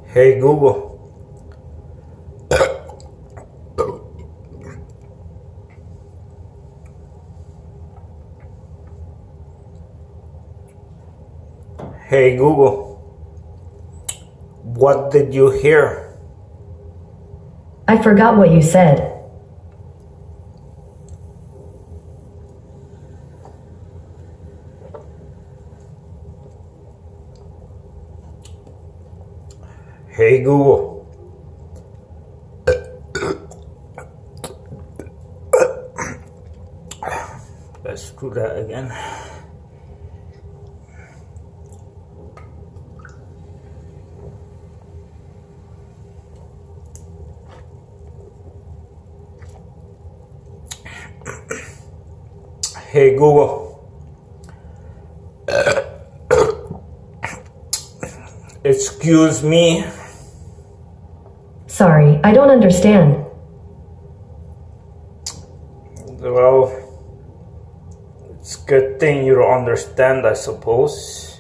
Hey Google. Hey Google. What did you hear? I forgot what you said. Hey Google. Let's do that again. Hey Google. Excuse me. Sorry, I don't understand. Well, it's a good thing you don't understand, I suppose.